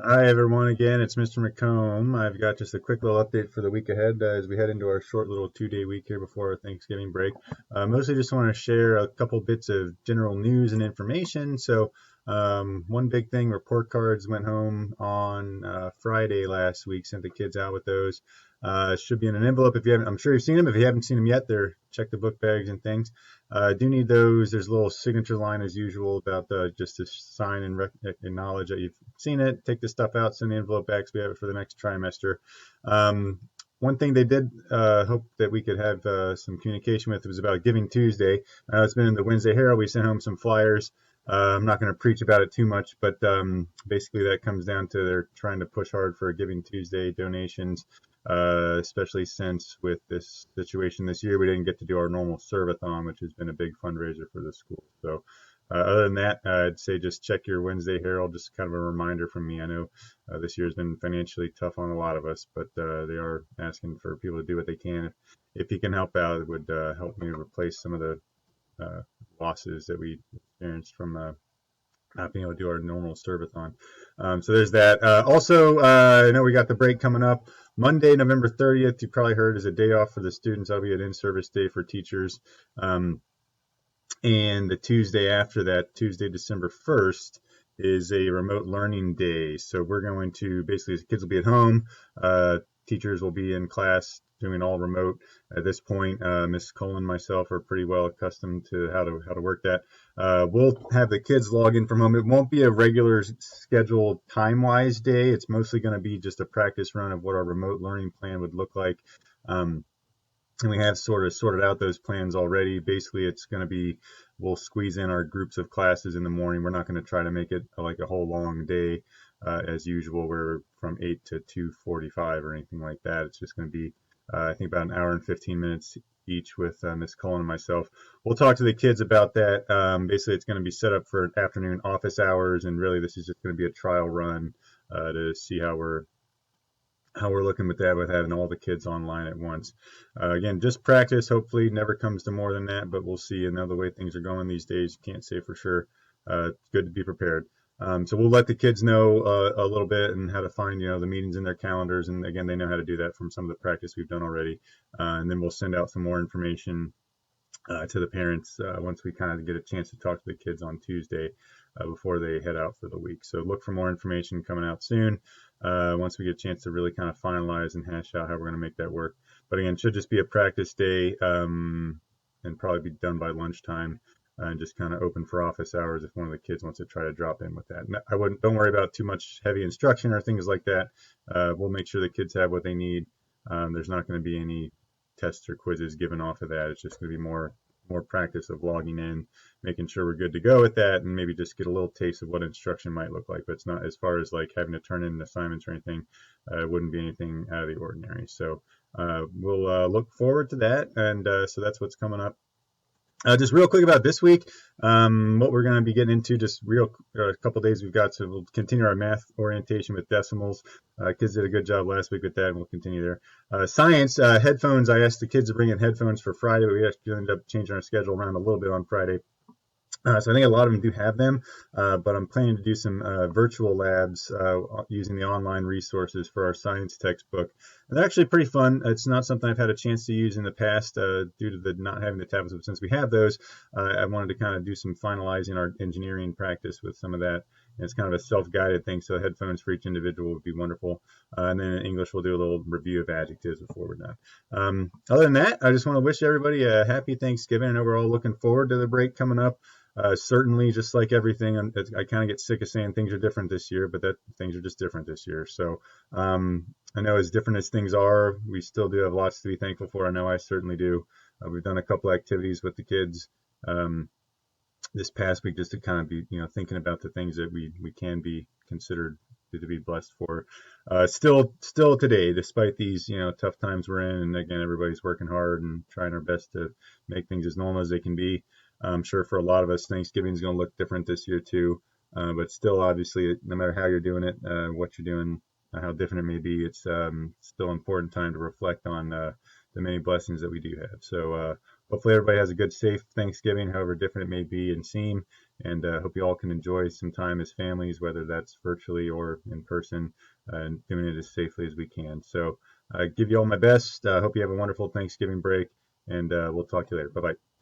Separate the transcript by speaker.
Speaker 1: Hi everyone again, it's Mr. McComb. I've got just a quick little update for the week ahead as we head into our short little 2-day week here before our Thanksgiving break. Mostly just want to share a couple bits of general news and information. One big thing, report cards went home on Friday last week, sent the kids out with those. Should be in an envelope if you haven't, I'm sure you've seen them. If you haven't seen them yet, check the book bags and things. Do need those. There's a little signature line as usual about just to sign and acknowledge that you've seen it. Take the stuff out, send the envelope back so we have it for the next trimester. One thing they did hope that we could have some communication with was about Giving Tuesday. It's been in the Wednesday Herald. We sent home some flyers. I'm not going to preach about it too much, but basically that comes down to they're trying to push hard for Giving Tuesday donations, especially since with this situation this year, we didn't get to do our normal serve-a-thon, which has been a big fundraiser for the school. So other than that, I'd say just check your Wednesday Herald, just kind of a reminder from me. I know this year has been financially tough on a lot of us, but they are asking for people to do what they can. If you can help out, it would help me replace some of the losses that we experienced from not being able to do our normal serve-a-thon. So there's that. I know we got the break coming up. Monday, November 30th, you probably heard, is a day off for the students. That'll be an in-service day for teachers. And the Tuesday after that, Tuesday, December 1st, is a remote learning day. So we're going to basically, the kids will be at home. Teachers will be in class doing all remote. At this point, Ms. Cole and myself are pretty well accustomed to how to work that. We'll have the kids log in from home. It won't be a regular scheduled time-wise day. It's mostly going to be just a practice run of what our remote learning plan would look like. And we have sort of sorted out those plans already. Basically, it's going to be, we'll squeeze in our groups of classes in the morning. We're not going to try to make it like a whole long day as usual. We're from 8 to 2:45 or anything like that. It's just going to be, I think, about an hour and 15 minutes each with Miss Cullen and myself. We'll talk to the kids about that. Basically, it's going to be set up for afternoon office hours, and really this is just going to be a trial run to see how we're looking with that, with having all the kids online at once. Again, just practice. Hopefully never comes to more than that, but we'll see. And now the way things are going these days, you can't say for sure. It's good to be prepared. So we'll let the kids know a little bit and how to find, the meetings in their calendars. And again, they know how to do that from some of the practice we've done already. And then we'll send out some more information to the parents once we kind of get a chance to talk to the kids on Tuesday before they head out for the week. So look for more information coming out soon once we get a chance to really kind of finalize and hash out how we're going to make that work. But again, it should just be a practice day and probably be done by lunchtime and just kind of open for office hours if one of the kids wants to try to drop in with that. Don't worry about too much heavy instruction or things like that. We'll make sure the kids have what they need. There's not going to be any tests or quizzes given off of that. It's just going to be more practice of logging in, making sure we're good to go with that, and maybe just get a little taste of what instruction might look like. But it's not, as far as like having to turn in assignments or anything, it wouldn't be anything out of the ordinary. So we'll look forward to that, and so that's what's coming up. Just real quick about this week, what we're going to be getting into, just a couple days we've got, so we'll continue our math orientation with decimals. Kids did a good job last week with that, and we'll continue there. Science, headphones, I asked the kids to bring in headphones for Friday, but we actually ended up changing our schedule around a little bit on Friday. So I think a lot of them do have them, but I'm planning to do some virtual labs using the online resources for our science textbook. And they're actually pretty fun. It's not something I've had a chance to use in the past due to the not having the tablets, but since we have those, I wanted to kind of do some finalizing our engineering practice with some of that. And it's kind of a self-guided thing, so headphones for each individual would be wonderful. And then in English, we'll do a little review of adjectives before we're done. Other than that, I just want to wish everybody a happy Thanksgiving. I know we're all looking forward to the break coming up. Certainly, just like everything, I kind of get sick of saying things are different this year, but that things are just different this year. So I know as different as things are, we still do have lots to be thankful for. I know I certainly do. We've done a couple activities with the kids this past week just to kind of be, thinking about the things that we can be considered to be blessed for. Still today, despite these, tough times we're in, and again, everybody's working hard and trying our best to make things as normal as they can be. I'm sure for a lot of us, Thanksgiving is going to look different this year too. But still, obviously, no matter how you're doing it, what you're doing, how different it may be, it's still an important time to reflect on the many blessings that we do have. So hopefully everybody has a good, safe Thanksgiving, however different it may be and seem. And hope you all can enjoy some time as families, whether that's virtually or in person, and doing it as safely as we can. So, give you all my best. Hope you have a wonderful Thanksgiving break, and we'll talk to you later. Bye bye.